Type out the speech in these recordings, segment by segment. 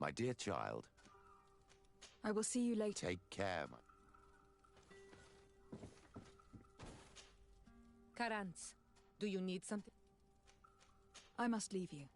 My dear child. I will see you later. Take care, my... Karantz, do you need something? I must leave you.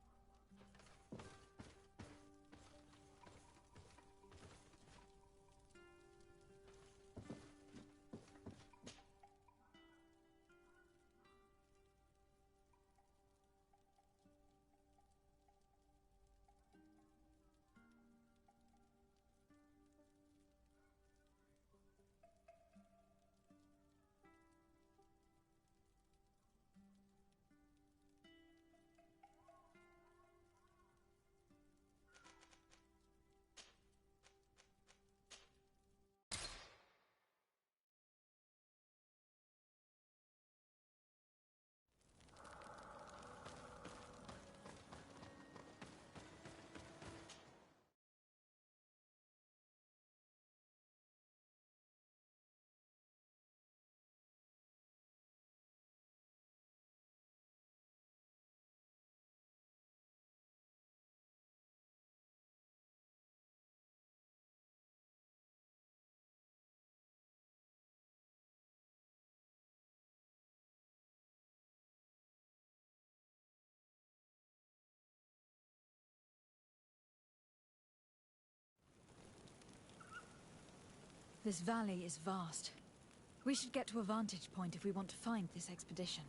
This valley is vast. We should get to a vantage point if we want to find this expedition.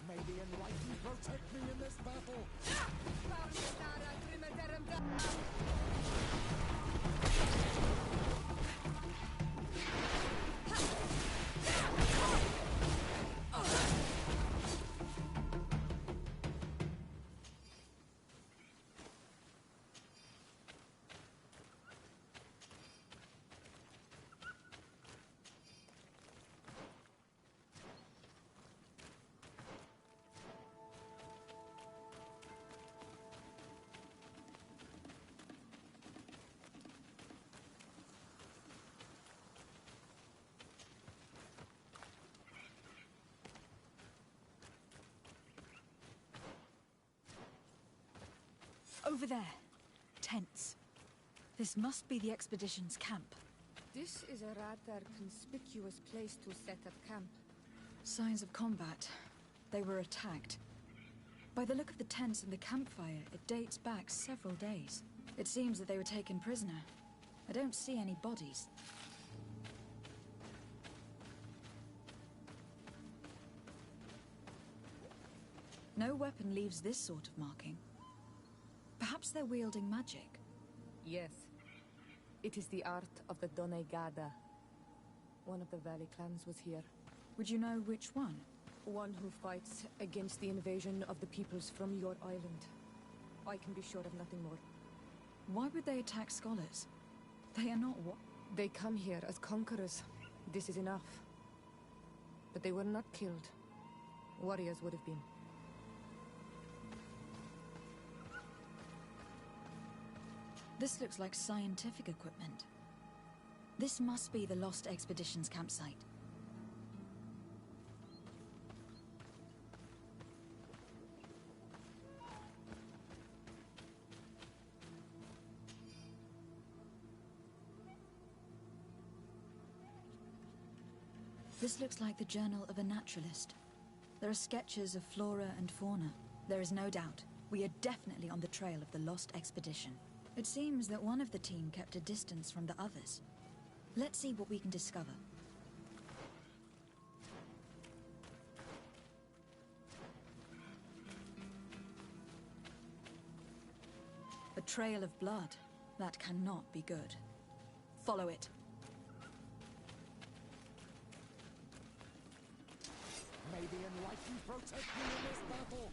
May the Enlightened protect me in this battle! Over there. Tents. This must be the expedition's camp. This is a rather conspicuous place to set up camp. Signs of combat. They were attacked. By the look of the tents and the campfire, it dates back several days. It seems that they were taken prisoner. I don't see any bodies. No weapon leaves this sort of marking. Perhaps they're wielding magic. Yes. It is the art of the Donegada. One of the Valley clans was here. Would you know which one? One who fights against the invasion of the peoples from your island. I can be sure of nothing more. Why would they attack scholars? They are not what? They come here as conquerors. This is enough. But they were not killed. Warriors would have been. This looks like scientific equipment. This must be the Lost Expedition's campsite. This looks like the journal of a naturalist. There are sketches of flora and fauna. There is no doubt. We are definitely on the trail of the Lost Expedition. It seems that one of the team kept a distance from the others. Let's see what we can discover. trail of blood. That cannot be good. Follow it. May the Enlightened protect me in this battle!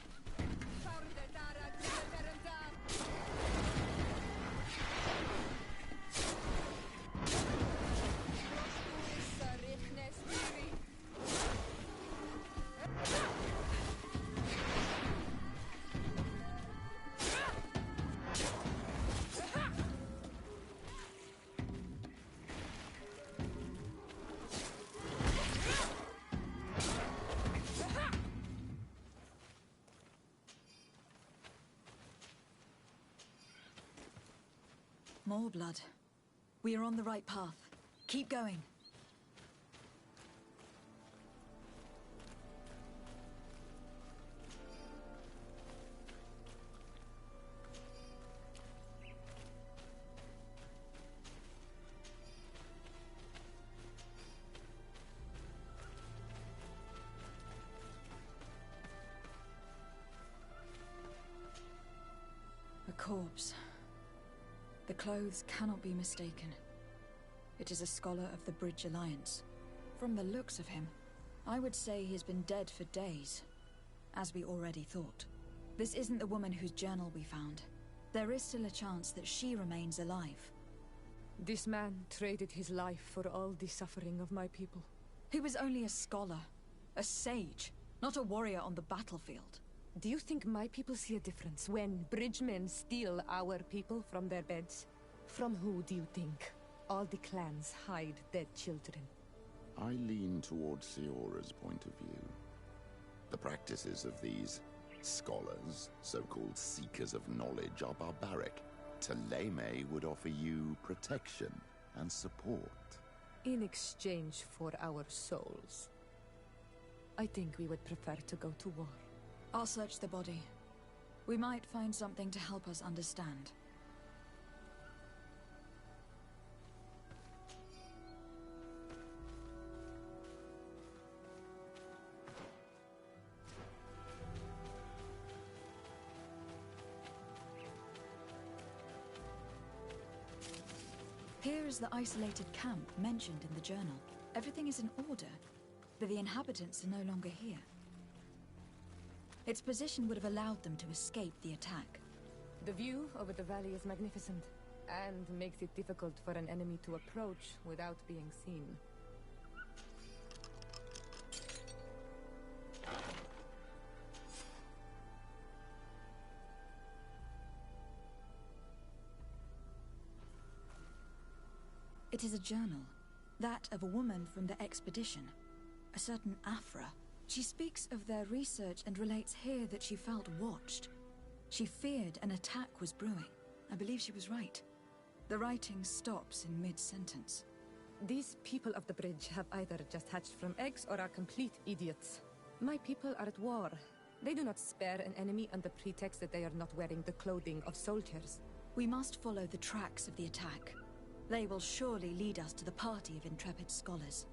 More blood. We are on the right path. Keep going. A corpse. The clothes cannot be mistaken. It is a scholar of the Bridge Alliance. From the looks of him, I would say he has been dead for days, as we already thought. This isn't the woman whose journal we found. There is still a chance that she remains alive. This man traded his life for all the suffering of my people. He was only a scholar, a sage, not a warrior on the battlefield. Do you think my people see a difference when bridgemen steal our people from their beds? From who do you think all the clans hide dead children? I lean towards Siora's point of view. The practices of these scholars, so-called seekers of knowledge, are barbaric. Taleme would offer you protection and support. In exchange for our souls. I think we would prefer to go to war. I'll search the body. We might find something to help us understand. Here is the isolated camp mentioned in the journal. Everything is in order, but the inhabitants are no longer here. Its position would have allowed them to escape the attack. The view over the valley is magnificent, and makes it difficult for an enemy to approach without being seen. It is a journal, that of a woman from the expedition, a certain Afra. She speaks of their research and relates here that she felt watched. She feared an attack was brewing. I believe she was right. The writing stops in mid-sentence. These people of the bridge have either just hatched from eggs or are complete idiots. My people are at war. They do not spare an enemy on the pretext that they are not wearing the clothing of soldiers. We must follow the tracks of the attack. They will surely lead us to the party of intrepid scholars.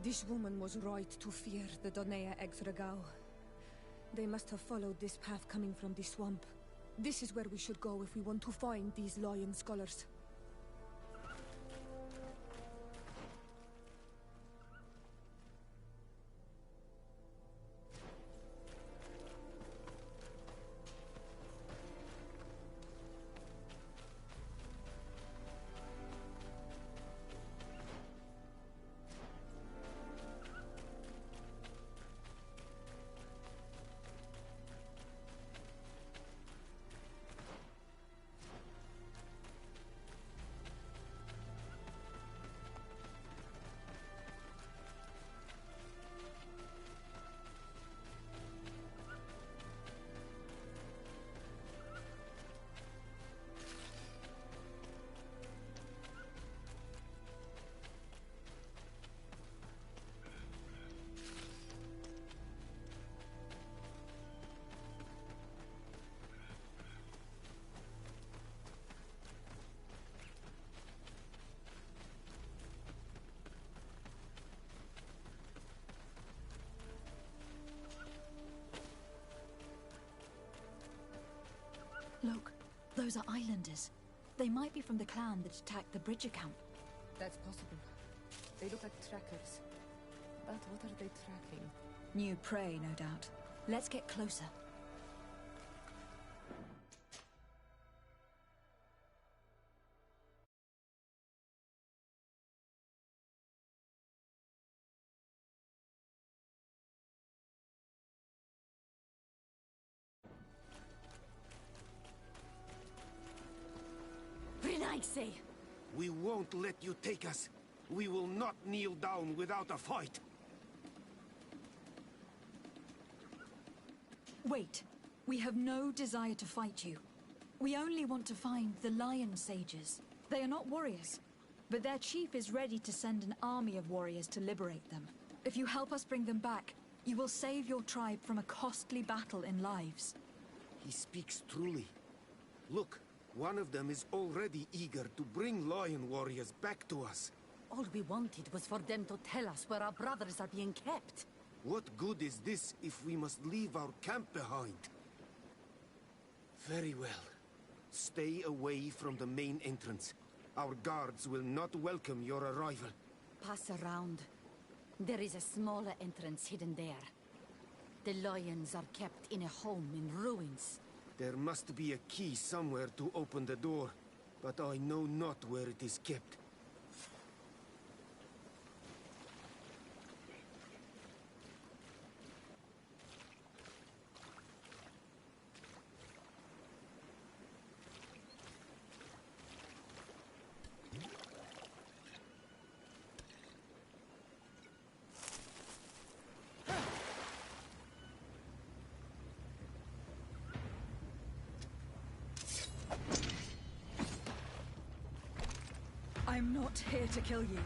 This woman was right to fear the Donea Exregao. They must have followed this path coming from the swamp. This is where we should go if we want to find these lion scholars. Those are islanders. They might be from the clan that attacked the Bridger camp. That's possible. They look like trackers. But what are they tracking? New prey, no doubt. Let's get closer. We won't let you take us. We will not kneel down without a fight. Wait. We have no desire to fight you. We only want to find the Lion Sages. They are not warriors, but their chief is ready to send an army of warriors to liberate them. If you help us bring them back, you will save your tribe from a costly battle in lives. He speaks truly. Look, one of them is already eager to bring Lion warriors back to us. All we wanted was for them to tell us where our brothers are being kept. What good is this if we must leave our camp behind? Very well. Stay away from the main entrance. Our guards will not welcome your arrival. Pass around. There is a smaller entrance hidden there. The lions are kept in a home in ruins. There must be a key somewhere to open the door, but I know not where it is kept. I'm not here to kill you.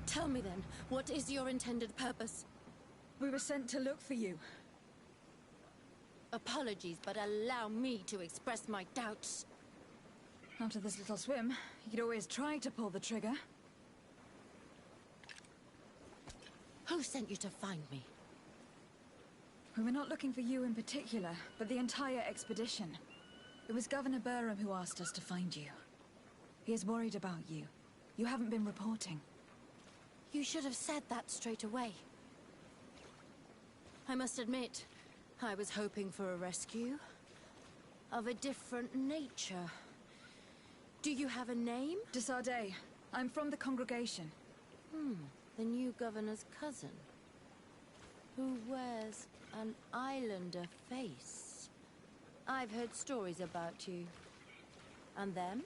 Tell me then, what is your intended purpose? We were sent to look for you. Apologies, but allow me to express my doubts. After this little swim, you could always try to pull the trigger. Who sent you to find me? We were not looking for you in particular, but the entire expedition. It was Governor Burham who asked us to find you. He is worried about you. You haven't been reporting. You should have said that straight away. I must admit, I was hoping for a rescue. Of a different nature. Do you have a name? Desardet. I'm from the congregation. The new governor's cousin. Who wears an islander face. I've heard stories about you. And them?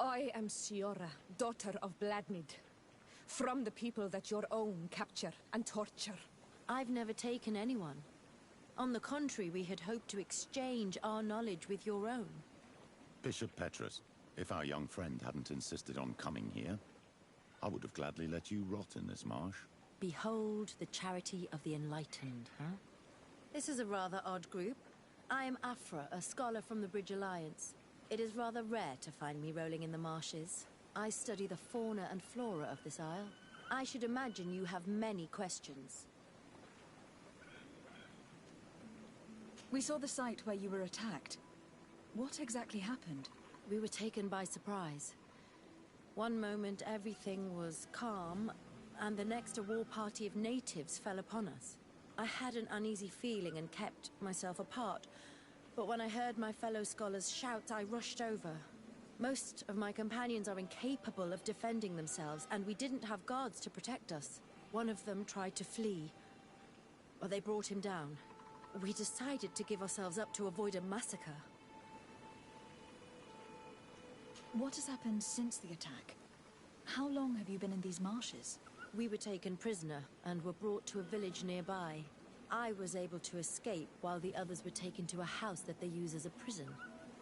I am Siora, daughter of Bladnid. From the people that your own capture and torture. I've never taken anyone. On the contrary, we had hoped to exchange our knowledge with your own. Bishop Petrus, if our young friend hadn't insisted on coming here, I would have gladly let you rot in this marsh. Behold the charity of the enlightened, huh? This is a rather odd group. I am Afra, a scholar from the Bridge Alliance. It is rather rare to find me rolling in the marshes. I study the fauna and flora of this isle. I should imagine you have many questions. We saw the site where you were attacked. What exactly happened? We were taken by surprise. One moment everything was calm, and the next a war party of natives fell upon us. I had an uneasy feeling and kept myself apart. But when I heard my fellow scholars shout, I rushed over. Most of my companions are incapable of defending themselves, and we didn't have guards to protect us. One of them tried to flee, but they brought him down. We decided to give ourselves up to avoid a massacre. What has happened since the attack? How long have you been in these marshes? We were taken prisoner and were brought to a village nearby. I was able to escape while the others were taken to a house that they use as a prison.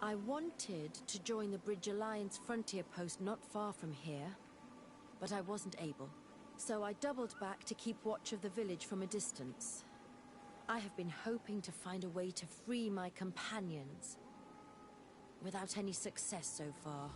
I wanted to join the Bridge Alliance frontier post not far from here, but I wasn't able. So I doubled back to keep watch of the village from a distance. I have been hoping to find a way to free my companions, without any success so far.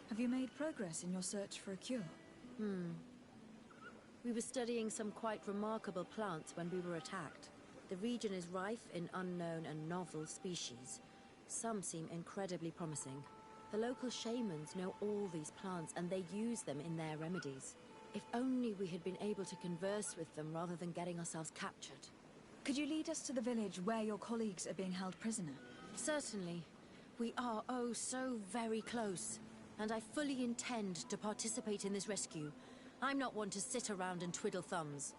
Have you made progress in your search for a cure? We were studying some quite remarkable plants when we were attacked. The region is rife in unknown and novel species. Some seem incredibly promising. The local shamans know all these plants and they use them in their remedies. If only we had been able to converse with them rather than getting ourselves captured. Could you lead us to the village where your colleagues are being held prisoner? Certainly. We are, oh, so very close. And I fully intend to participate in this rescue. I'm not one to sit around and twiddle thumbs.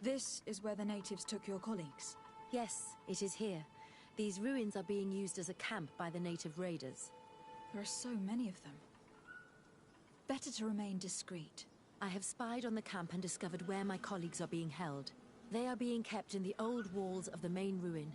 This is where the natives took your colleagues? Yes, it is here. These ruins are being used as a camp by the native raiders. There are so many of them. Better to remain discreet. I have spied on the camp and discovered where my colleagues are being held. They are being kept in the old walls of the main ruin.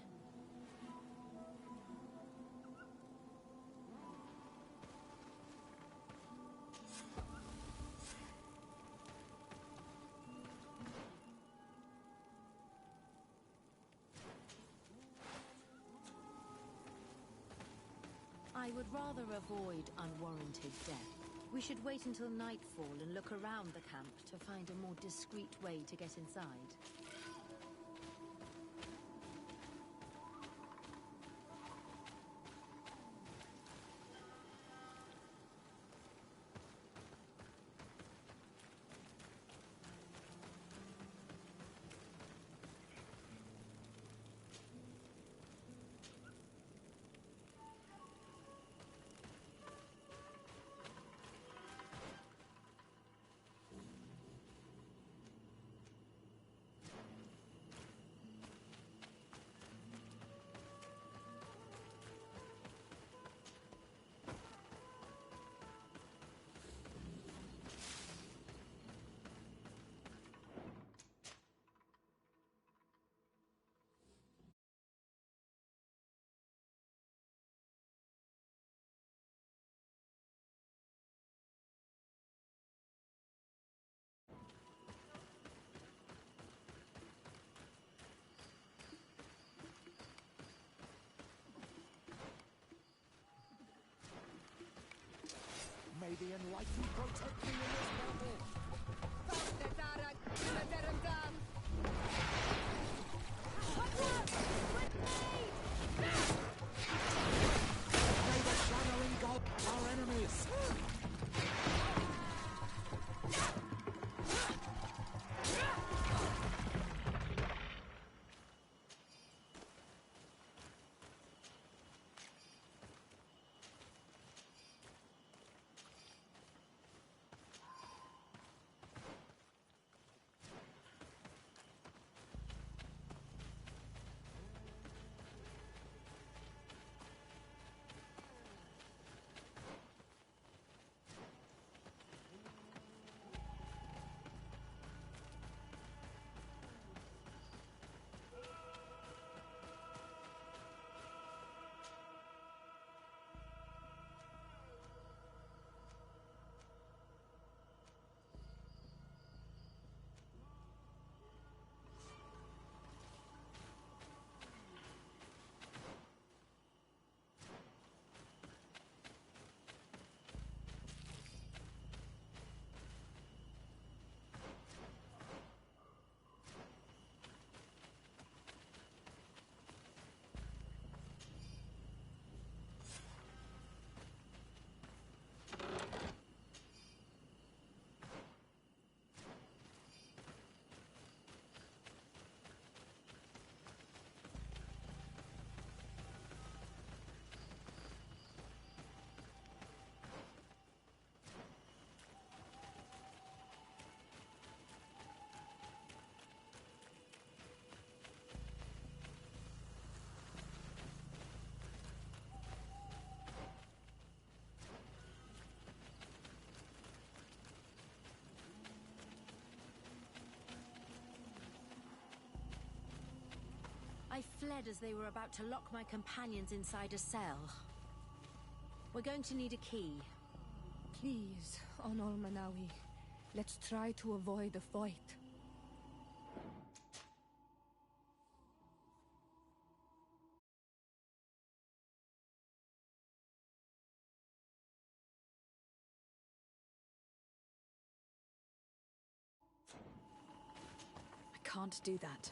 I would rather avoid unwarranted death. We should wait until nightfall and look around the camp to find a more discreet way to get inside. the enlightened protect me in this battle! May the shadow engulf our enemies! I fled as they were about to lock my companions inside a cell. We're going to need a key. Please, Honor Manawi, let's try to avoid a fight. I can't do that.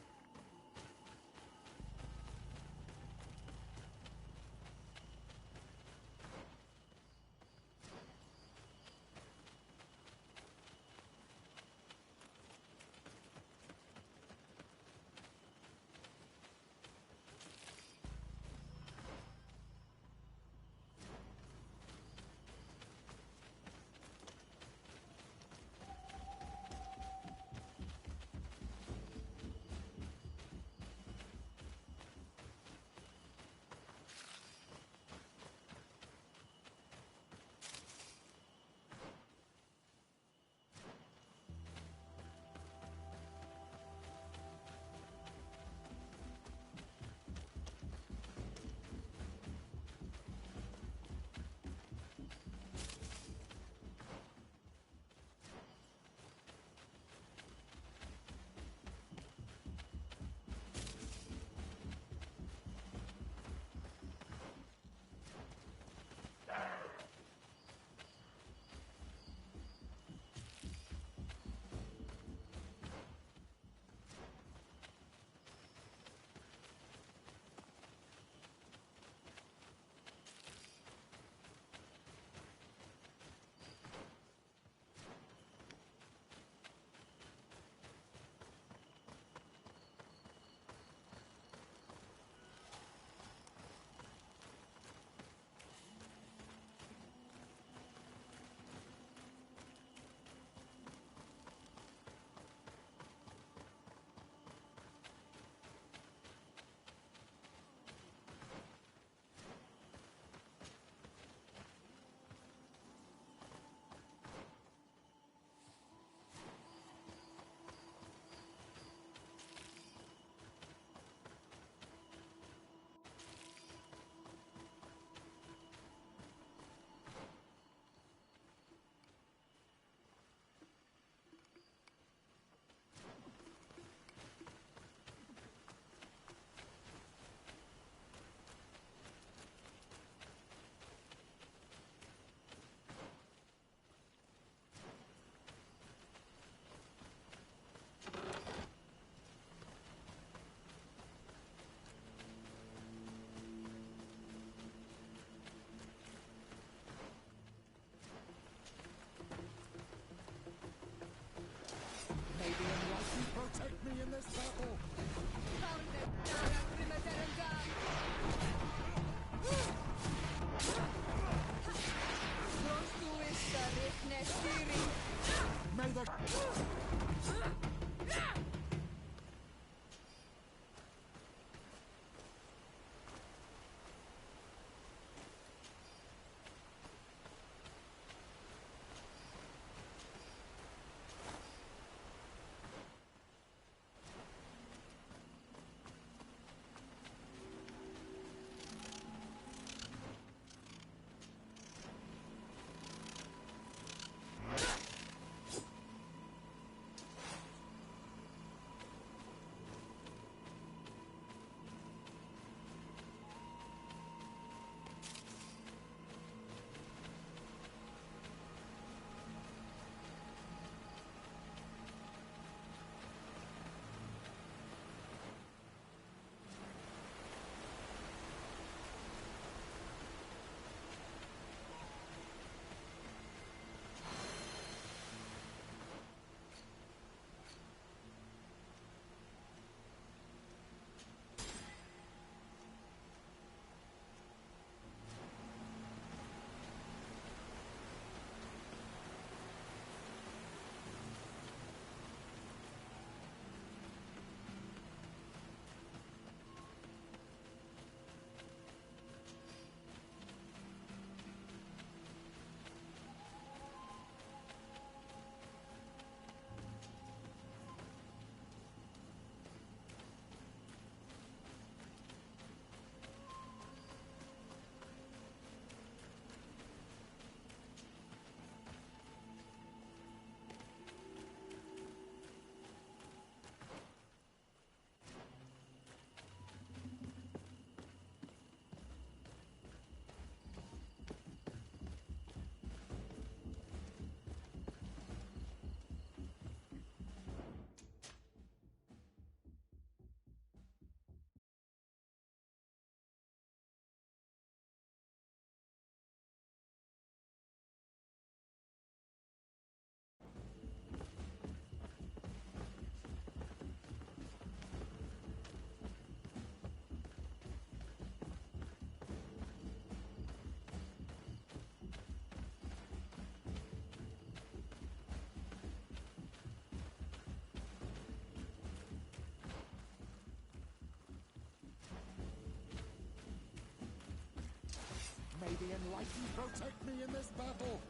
May the Enlightened protect me in this battle!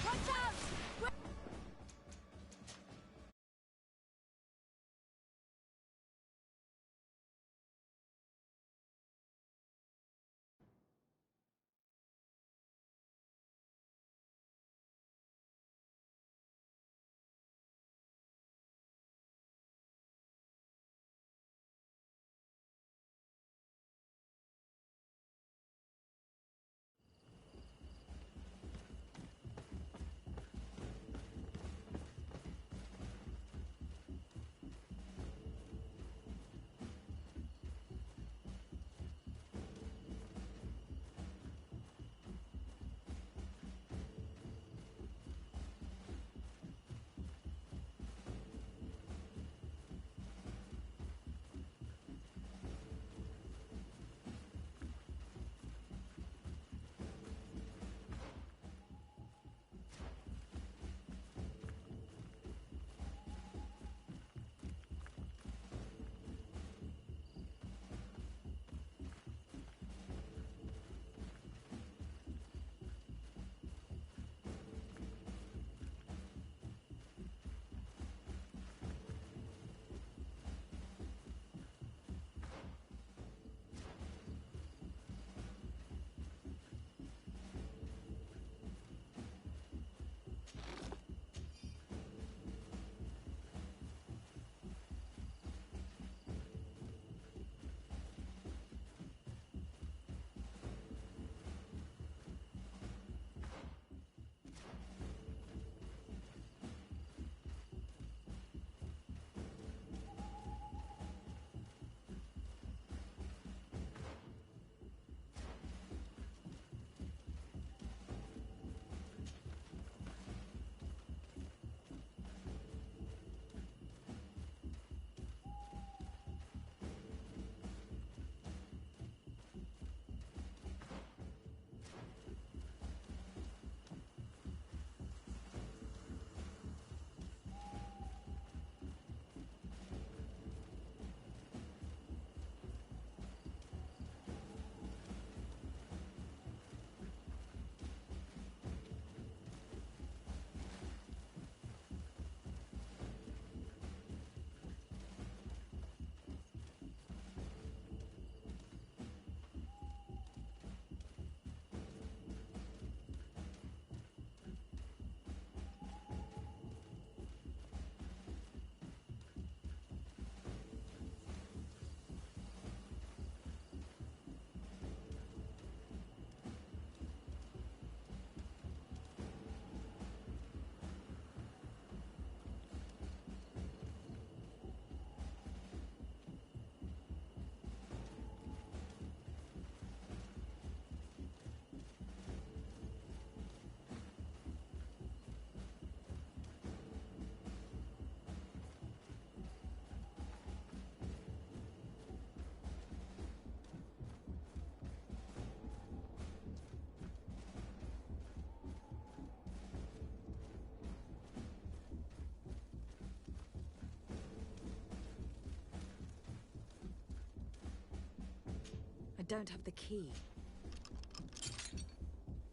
Watch out! I don't have the key.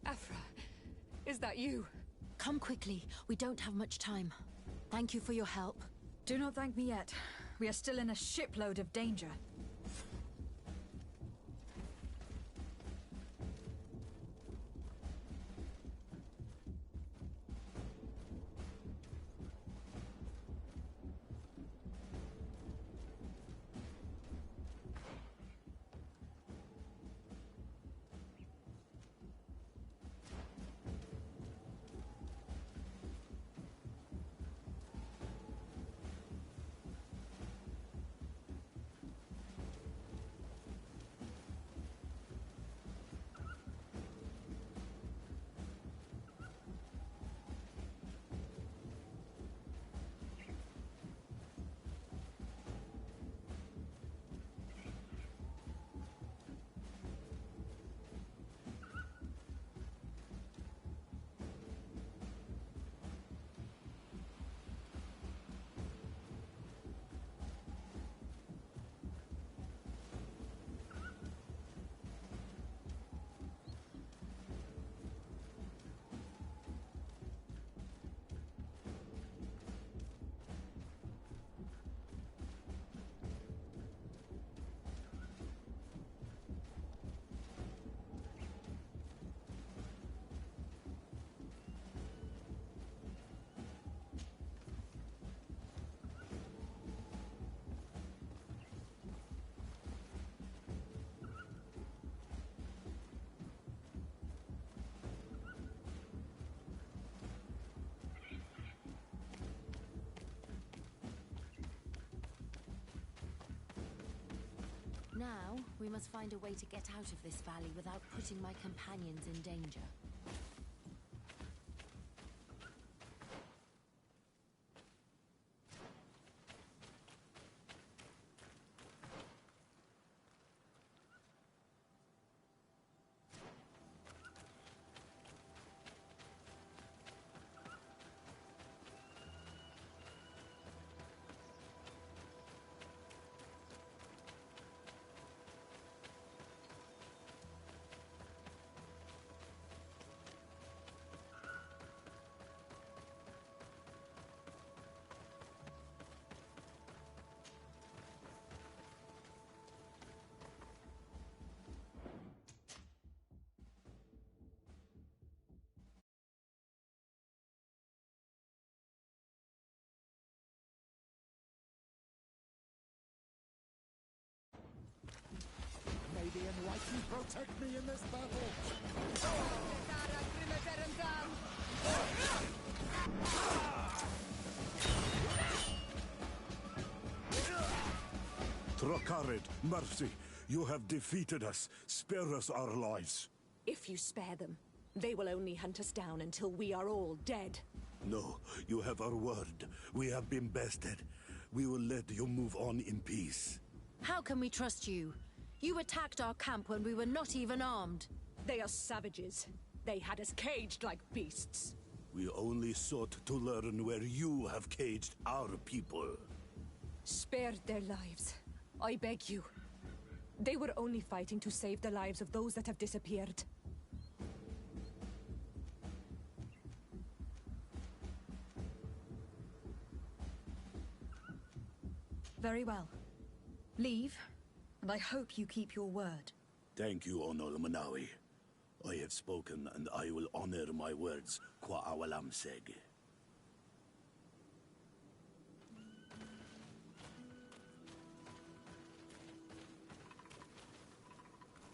Afra, is that you? Come quickly. We don't have much time. Thank you for your help. Do not thank me yet. We are still in a shipload of danger. Now, we must find a way to get out of this valley without putting my companions in danger. May the Enlightened protect me in this battle! Trakarid, mercy, you have defeated us. Spare us our lives. If you spare them, they will only hunt us down until we are all dead. No, you have our word. We have been bested. We will let you move on in peace. How can we trust you? You attacked our camp when we were not even armed. They are savages. They had us caged like beasts. We only sought to learn where you have caged our people. Spare their lives. I beg you. They were only fighting to save the lives of those that have disappeared. Very well. Leave, and I hope you keep your word. Thank you, Onol Manawi. I have spoken, and I will honor my words, Kwa awalam seg.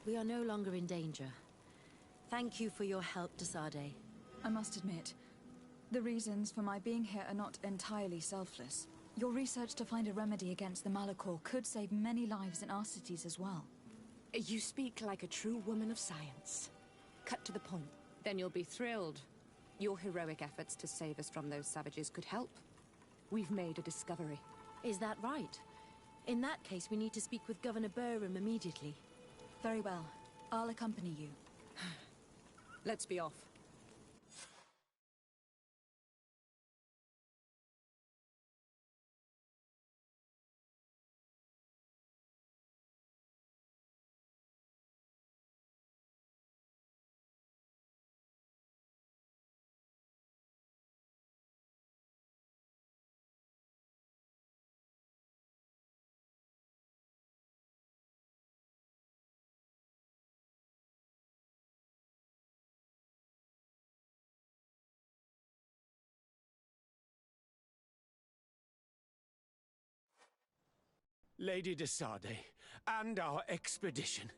We are no longer in danger. Thank you for your help, Desade. I must admit, the reasons for my being here are not entirely selfless. Your research to find a remedy against the Malachor could save many lives in our cities as well. You speak like a true woman of science. Cut to the point. Then you'll be thrilled. Your heroic efforts to save us from those savages could help. We've made a discovery. Is that right? In that case, we need to speak with Governor Burham immediately. Very well. I'll accompany you. Let's be off. Lady Desade, and our expedition.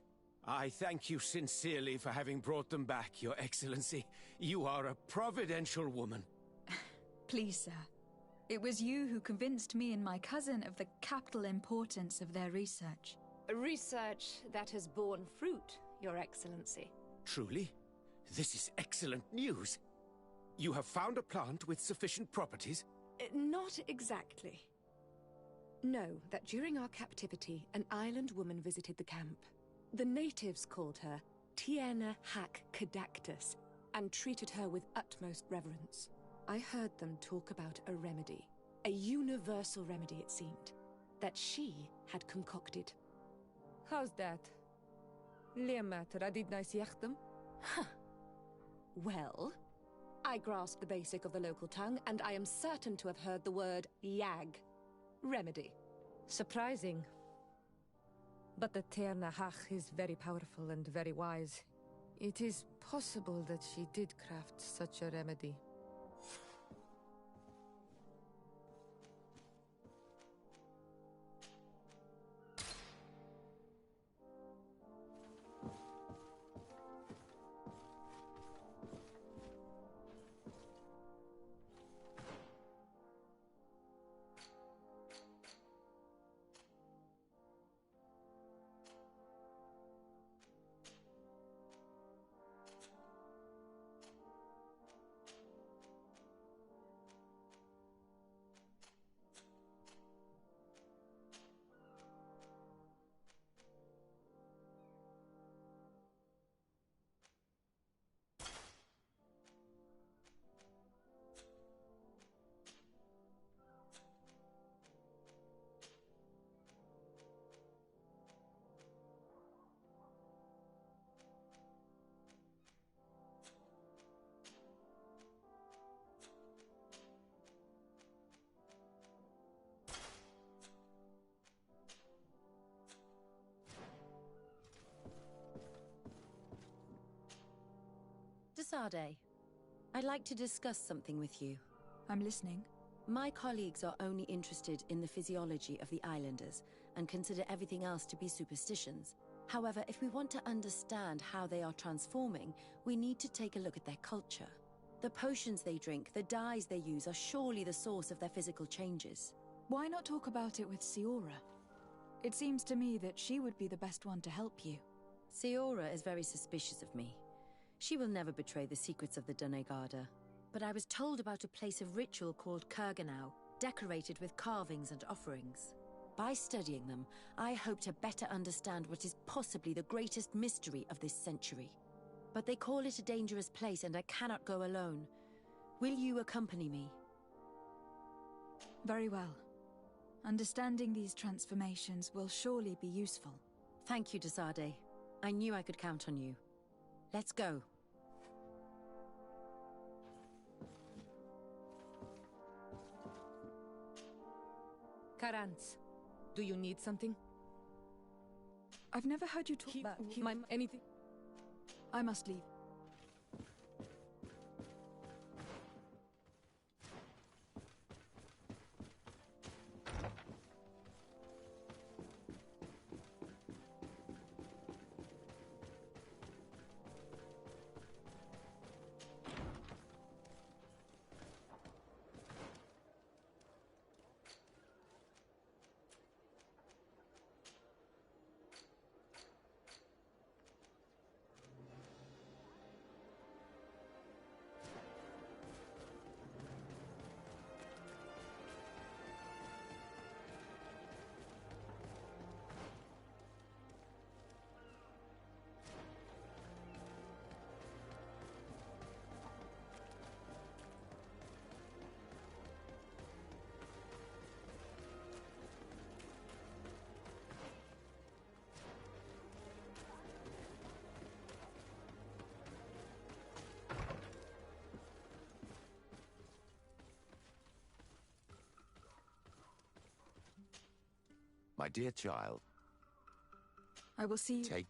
I thank you sincerely for having brought them back, Your Excellency. You are a providential woman. Please, sir. It was you who convinced me and my cousin of the capital importance of their research. Research that has borne fruit, Your Excellency. Truly? This is excellent news. You have found a plant with sufficient properties? Not exactly. Know that during our captivity, an island woman visited the camp. The natives called her Tiena Hack Kadactus and treated her with utmost reverence. I heard them talk about a remedy, a universal remedy it seemed, that she had concocted. How's that? Leamat radidnais yachtem? Huh. Well, I grasp the basic of the local tongue, and I am certain to have heard the word yag. Remedy. Surprising. But the Terna Hach is very powerful and very wise. It is possible that she did craft such a remedy. Desade, I'd like to discuss something with you. I'm listening. My colleagues are only interested in the physiology of the islanders and consider everything else to be superstitions. However, if we want to understand how they are transforming, we need to take a look at their culture. The potions they drink, the dyes they use are surely the source of their physical changes. Why not talk about it with Siora? It seems to me that she would be the best one to help you. Siora is very suspicious of me. She will never betray the secrets of the Doneigada. But I was told about a place of ritual called Kurganau, decorated with carvings and offerings. By studying them, I hope to better understand what is possibly the greatest mystery of this century. But they call it a dangerous place and I cannot go alone. Will you accompany me? Very well. Understanding these transformations will surely be useful. Thank you, Desade. I knew I could count on you. Let's go. Karantz, do you need something? I've never heard you talk about anything. I must leave. My dear child. I will see you. Take...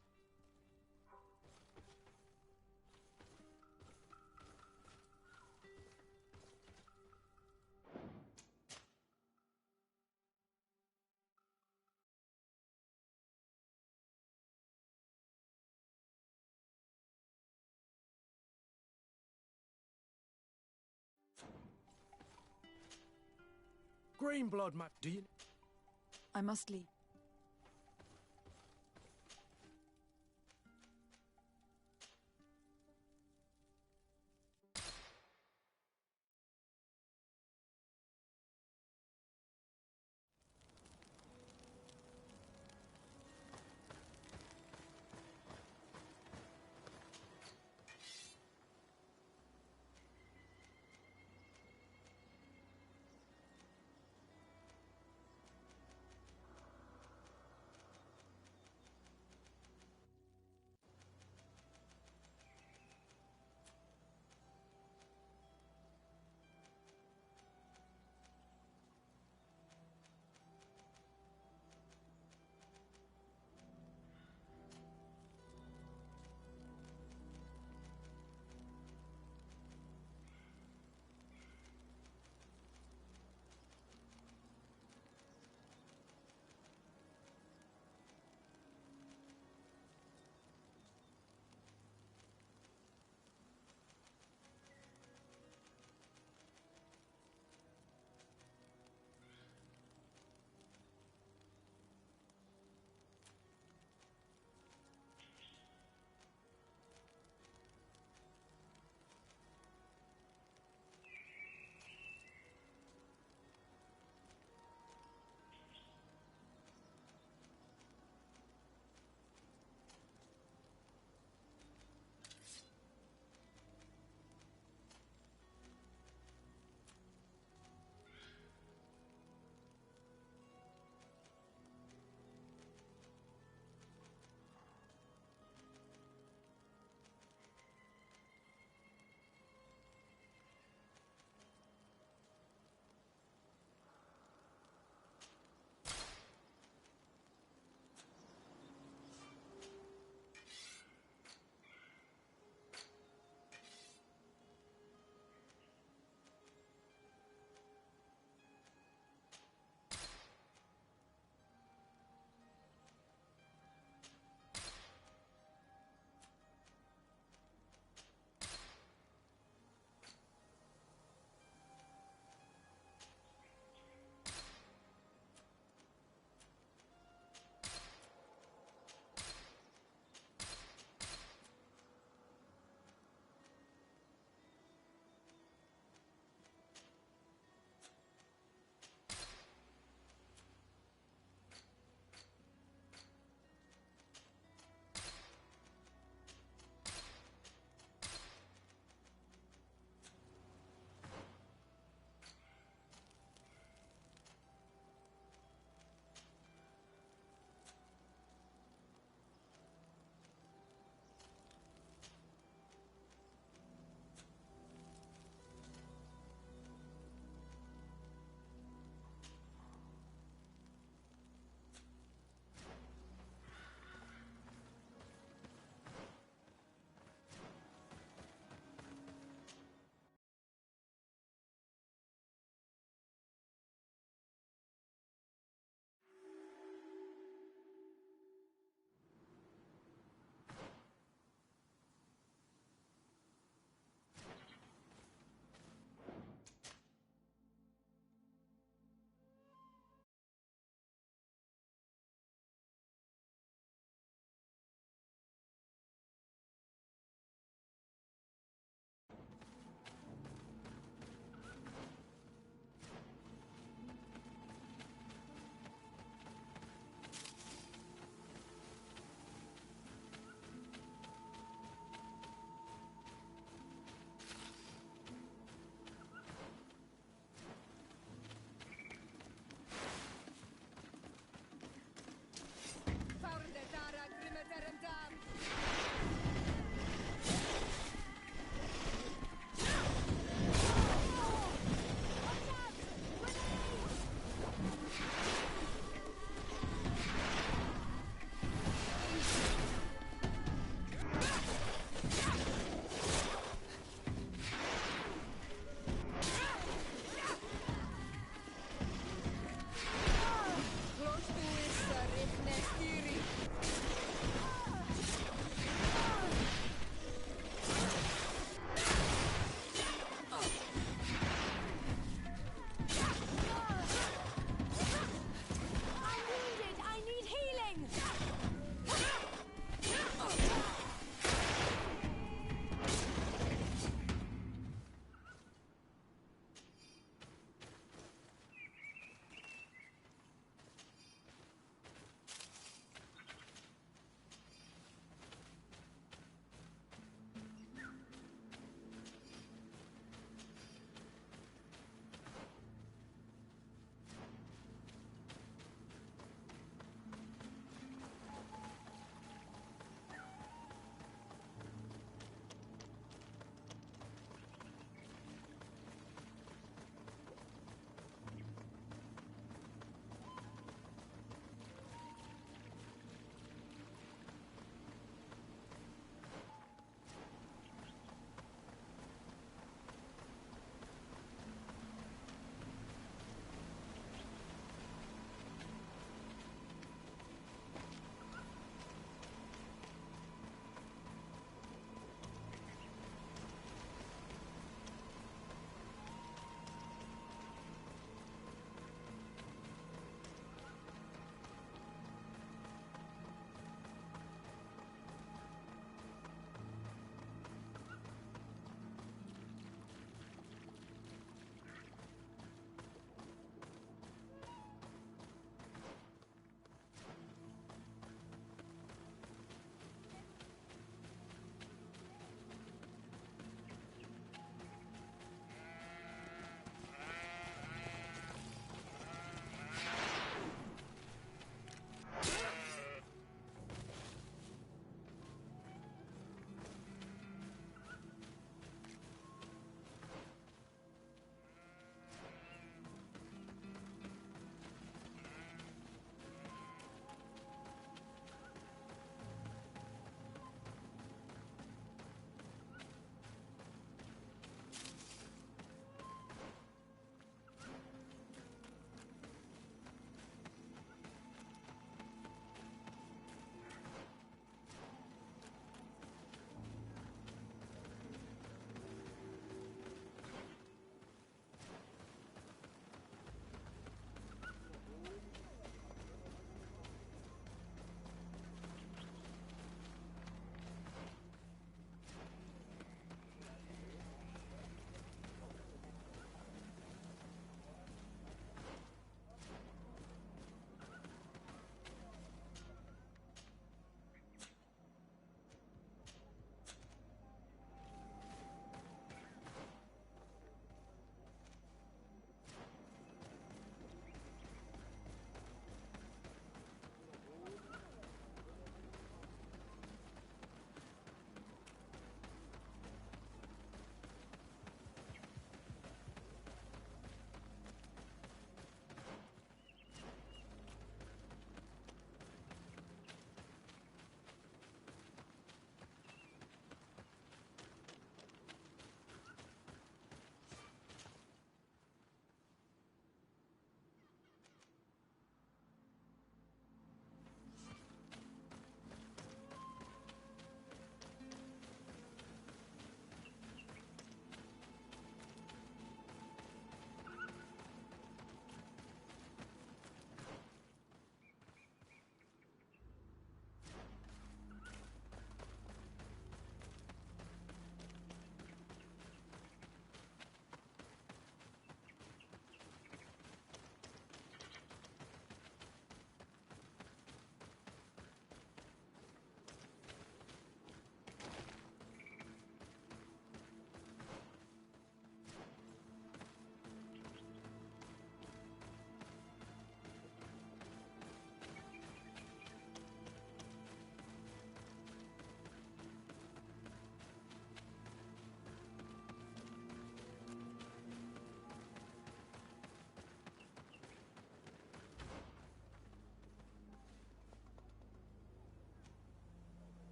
Green blood, map. Do you... I must leave.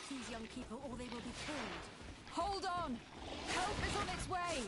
these young people or they will be killed. Hold on! Help is on its way!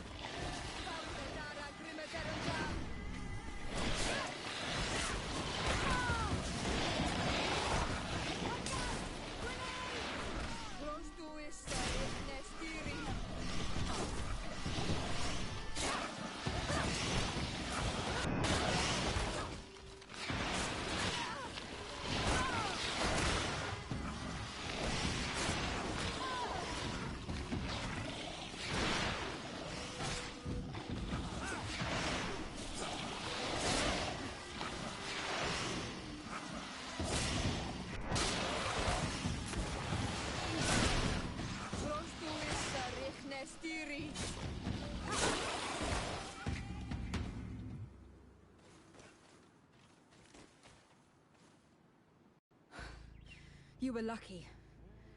You were lucky.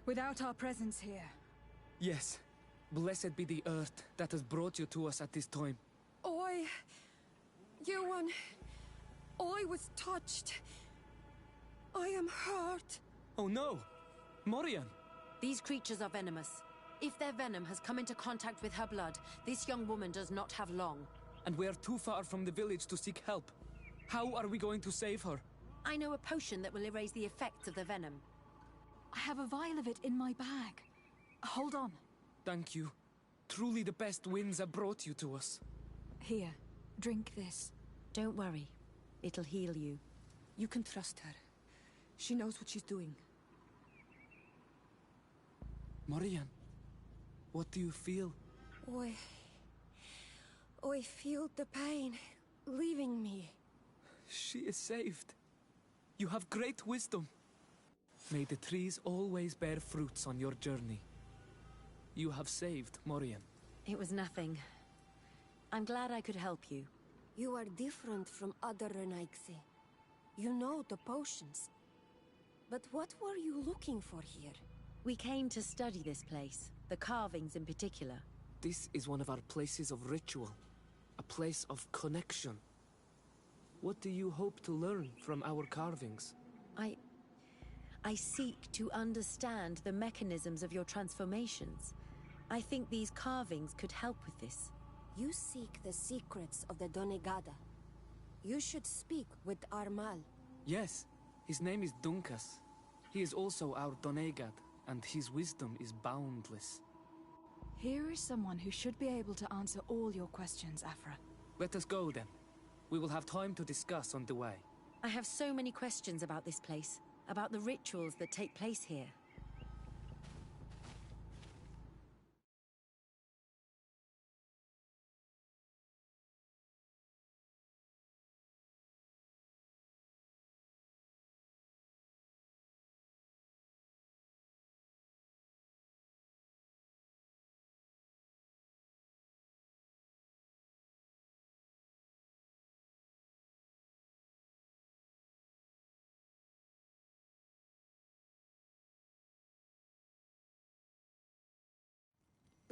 Without our presence here. Yes. Blessed be the earth that has brought you to us at this time. I was touched. I am hurt. Oh no! Morian! These creatures are venomous. If their venom has come into contact with her blood, this young woman does not have long. And we are too far from the village to seek help. How are we going to save her? I know a potion that will erase the effects of the venom. I have a vial of it in my bag. Hold on. Thank you. Truly the best winds have brought you to us. Here, drink this. Don't worry. It'll heal you. You can trust her. She knows what she's doing. Morian, what do you feel? I feel the pain leaving me. She is saved. You have great wisdom. May the trees always bear fruits on your journey. You have saved Morian. It was nothing. I'm glad I could help you. You are different from other Renaigse. You know the potions. But what were you looking for here? We came to study this place, the carvings in particular. This is one of our places of ritual. A place of connection. What do you hope to learn from our carvings? I seek to understand the mechanisms of your transformations. I think these carvings could help with this. You seek the secrets of the Donegada. You should speak with Armal. Yes, his name is Dunkas. He is also our Donegad, and his wisdom is boundless. Here is someone who should be able to answer all your questions, Afra. Let us go then. We will have time to discuss on the way. I have so many questions about this place, about the rituals that take place here.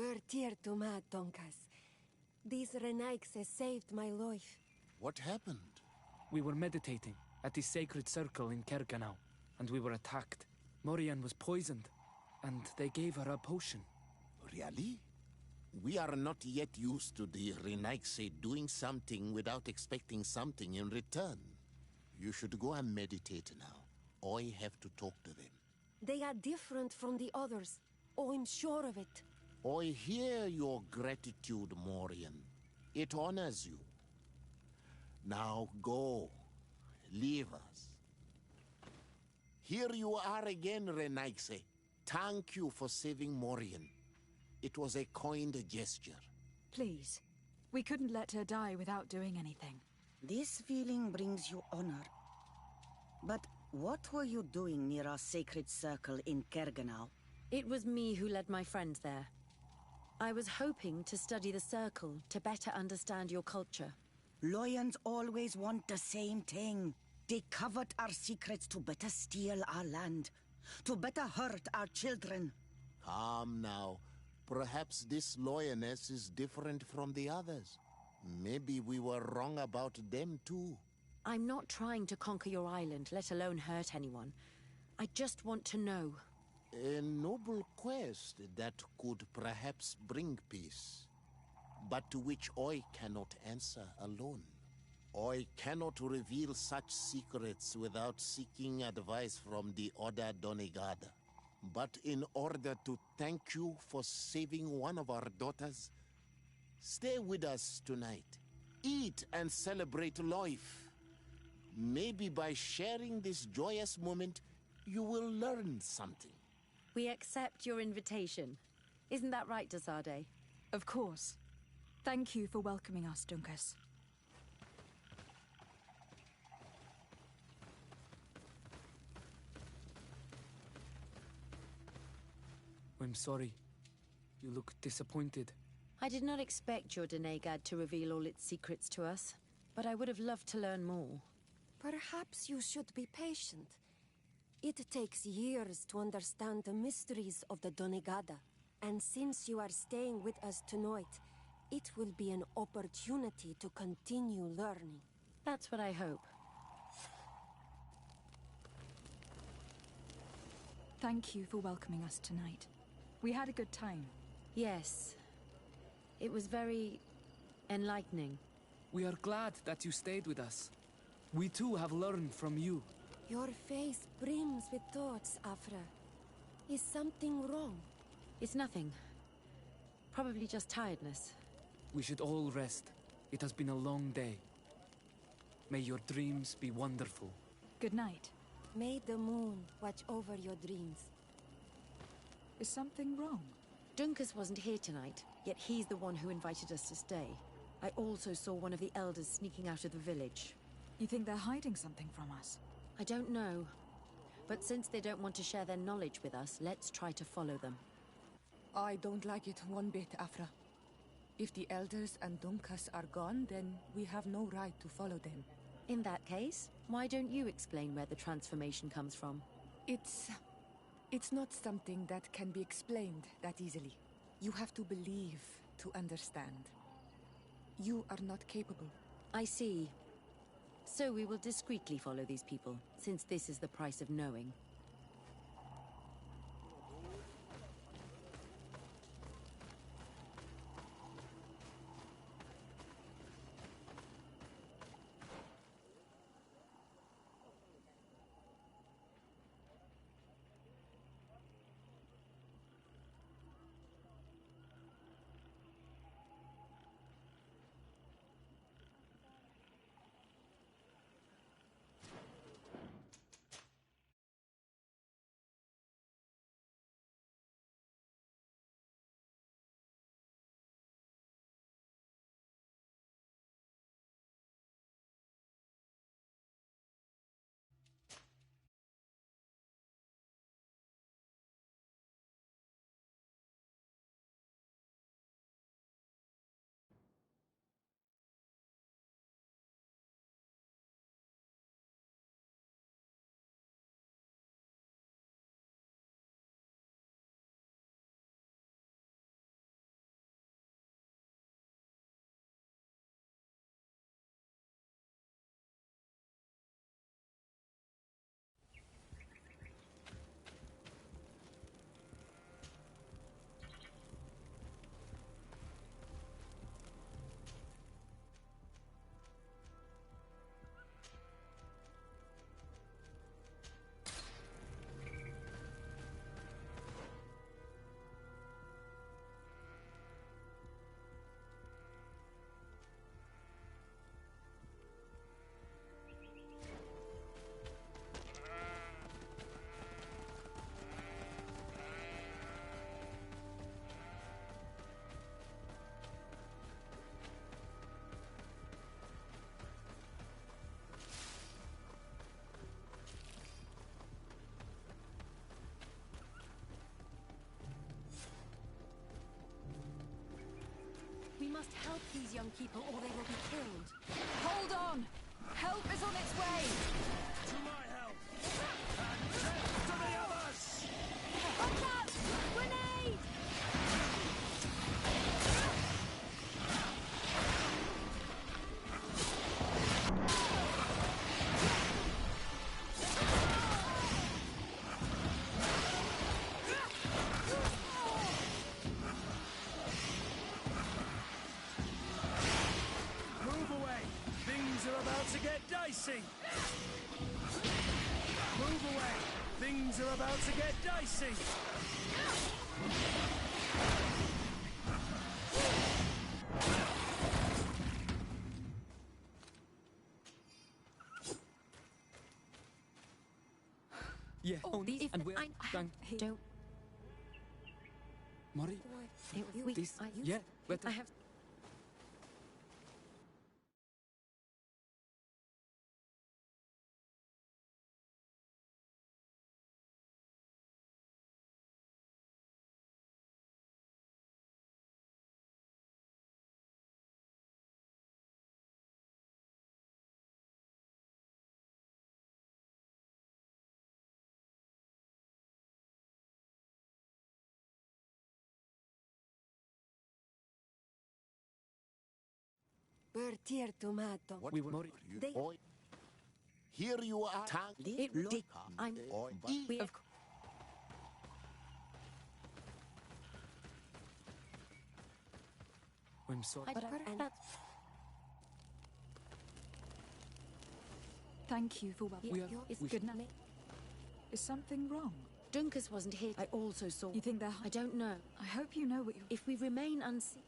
Bertir to ma, Donkas. These Renaigse saved my life. What happened? We were meditating at the sacred circle in Kerganau, and we were attacked. Morian was poisoned, and they gave her a potion. Really? We are not yet used to the Renaigse doing something without expecting something in return. You should go and meditate now. I have to talk to them. They are different from the others. Oh, I'm sure of it. I hear your gratitude, Morian. It honors you. Now go. Leave us. Here you are again, Renaigse. Thank you for saving Morian. It was a kind gesture. Please. We couldn't let her die without doing anything. This feeling brings you honor. But what were you doing near our sacred circle in Kerganau? It was me who led my friends there. I was hoping to study the circle to better understand your culture. Loyans always want the same thing. They covet our secrets to better steal our land, to better hurt our children. Calm now. Perhaps this lioness is different from the others. Maybe we were wrong about them too. I'm not trying to conquer your island, let alone hurt anyone. I just want to know. A noble quest that could perhaps bring peace, but to which I cannot answer alone. I cannot reveal such secrets without seeking advice from the other Donegada. But in order to thank you for saving one of our daughters, stay with us tonight. Eat and celebrate life. Maybe by sharing this joyous moment, you will learn something. We accept your invitation. Isn't that right, Desade? Of course. Thank you for welcoming us, Dunkus. I'm sorry. You look disappointed. I did not expect your Donegad to reveal all its secrets to us, but I would have loved to learn more. Perhaps you should be patient. It takes years to understand the mysteries of the Donegada, and since you are staying with us tonight, it will be an opportunity to continue learning. That's what I hope. Thank you for welcoming us tonight. We had a good time. Yes. It was very enlightening. We are glad that you stayed with us. We too have learned from you. Your face brims with thoughts, Afra. Is something wrong? It's nothing. Probably just tiredness. We should all rest. It has been a long day. May your dreams be wonderful. Good night. May the moon watch over your dreams. Is something wrong? Dunkus wasn't here tonight, yet he's the one who invited us to stay. I also saw one of the elders sneaking out of the village. You think they're hiding something from us? I don't know. But since they don't want to share their knowledge with us, let's try to follow them. I don't like it one bit, Afra. If the elders and Dunkus are gone, then we have no right to follow them. In that case, why don't you explain where the transformation comes from? It's not something that can be explained that easily. You have to believe to understand. You are not capable. I see. So we will discreetly follow these people, since this is the price of knowing. We must help these young people or they will be killed. Hold on! Help is on its way! To my help! And death to the others! Watch out! Grenade! about to get dicey. Move away. Things are about to get dicey. Yeah, if and we're going... Don't... Mori? This... I Yeah, but... I have... Bertier tomato. What We will... are you? Oi. Here you are. I'm... We... I'm sorry. Thank you for what It's good night. Is something wrong? Dunkus wasn't here. I also saw... You think they're... I don't know. I hope you know what you... If we remain unseen...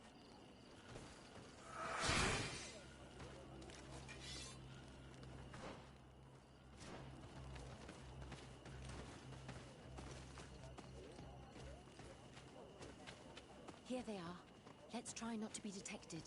Here they are. Let's try not to be detected.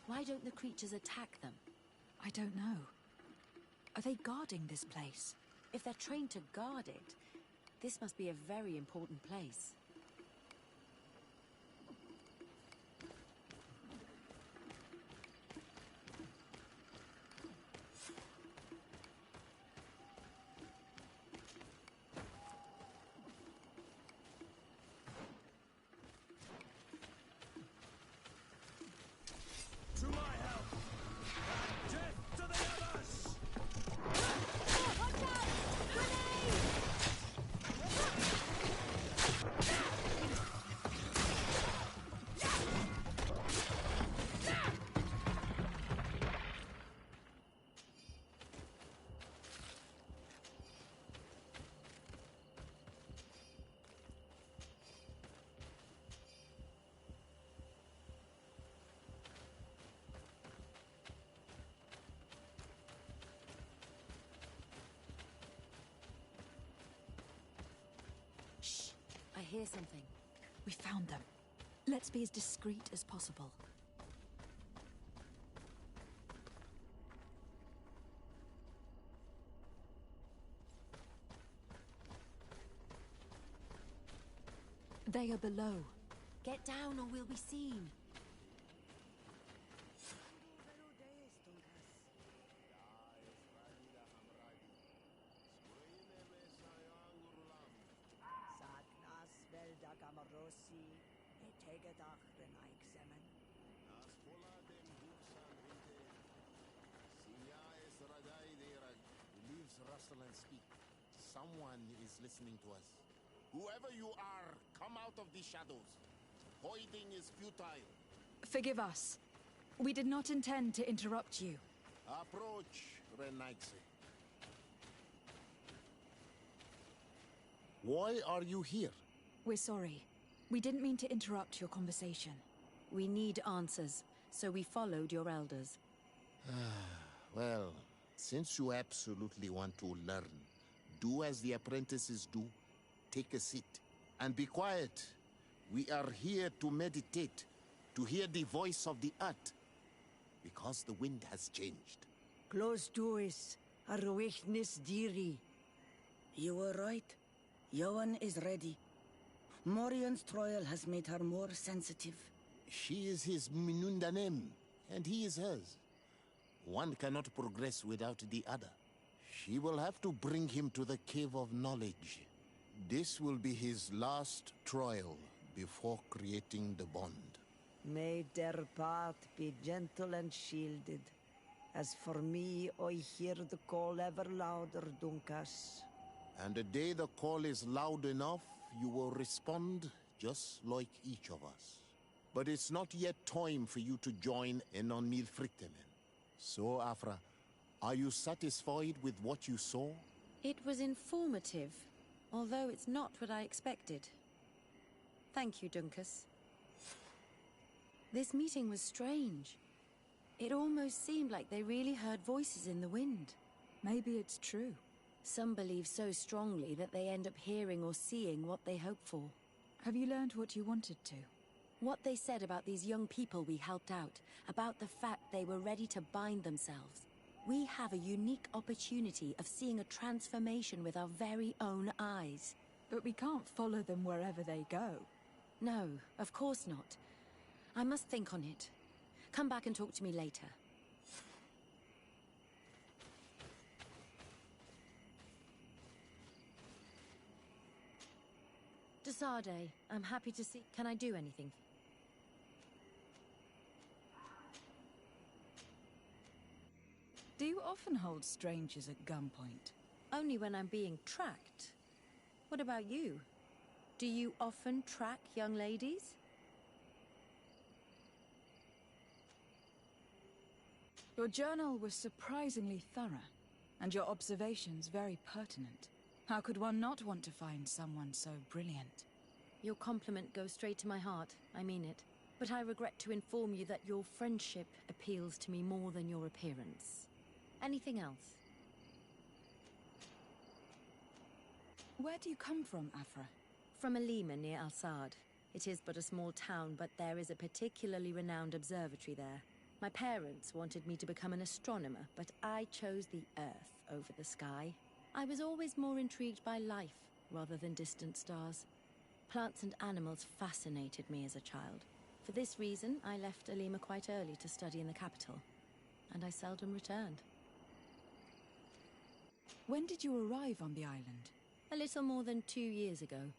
Why don't the creatures attack them? I don't know. Are they guarding this place? If they're trained to guard it, this must be a very important place. To my help! Death to the others! Watch out! Grenade! I hear something. We found them. Let's be as discreet as possible. They are below. Get down or we'll be seen. Leaves rustle and speak. Someone is listening to us. Whoever you are, come out of the shadows. Hiding is futile. Forgive us. We did not intend to interrupt you. Approach, Renaitse. Why are you here? We're sorry. We didn't mean to interrupt your conversation. We need answers, so we followed your elders. Well, since you absolutely want to learn, do as the apprentices do. Take a seat and be quiet. We are here to meditate, to hear the voice of the earth. Because the wind has changed. Close doors, arwechnis diri. You were right. Johan is ready. Morian's trial has made her more sensitive. She is his Minundanem, and he is hers. One cannot progress without the other. She will have to bring him to the Cave of Knowledge. This will be his last trial before creating the bond. May their path be gentle and shielded. As for me, I hear the call ever louder, Dunkas. And the day the call is loud enough, you will respond just like each of us. But it's not yet time for you to join in on Milfrictemen. So, Afra, are you satisfied with what you saw? It was informative, although it's not what I expected. Thank you, Dunkas. This meeting was strange. It almost seemed like they really heard voices in the wind. Maybe it's true. Some believe so strongly that they end up hearing or seeing what they hope for. Have you learned what you wanted to? What they said about these young people we helped out, about the fact they were ready to bind themselves. We have a unique opportunity of seeing a transformation with our very own eyes. But we can't follow them wherever they go. No, of course not. I must think on it. Come back and talk to me later. Desade, I'm happy to see... Can I do anything? Do you often hold strangers at gunpoint? Only when I'm being tracked. What about you? Do you often track young ladies? Your journal was surprisingly thorough, and your observations very pertinent. How could one not want to find someone so brilliant? Your compliment goes straight to my heart, I mean it. But I regret to inform you that your friendship appeals to me more than your appearance. Anything else? Where do you come from, Afra? From Alima near Al-Sad. It is but a small town, but there is a particularly renowned observatory there. My parents wanted me to become an astronomer, but I chose the Earth over the sky. I was always more intrigued by life rather than distant stars. Plants and animals fascinated me as a child. For this reason, I left Alima quite early to study in the capital, and I seldom returned. When did you arrive on the island? A little more than 2 years ago.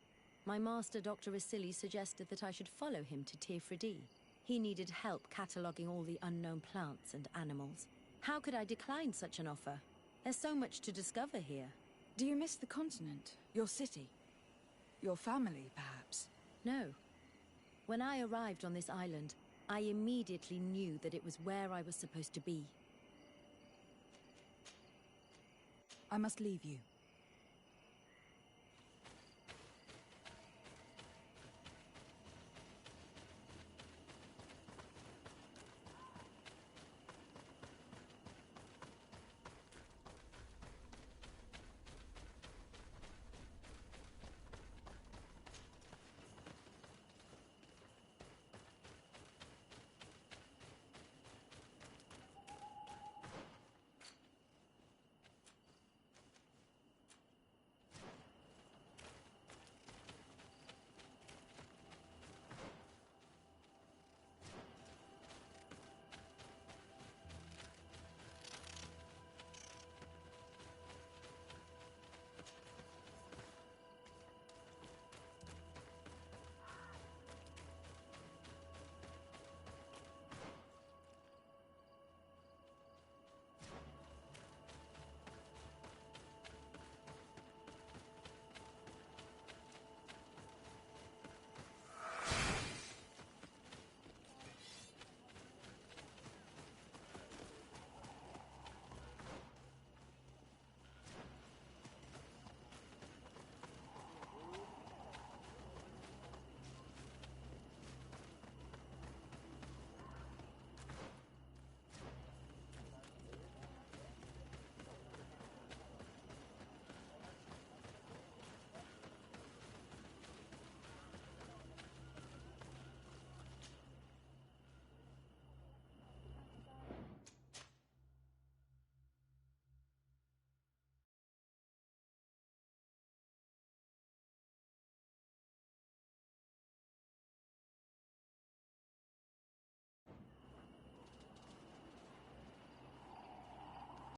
My master, Dr. Vasili, suggested that I should follow him to Tifredi. He needed help cataloguing all the unknown plants and animals. How could I decline such an offer? There's so much to discover here. Do you miss the continent? Your city? Your family, perhaps? No. When I arrived on this island, I immediately knew that it was where I was supposed to be. I must leave you.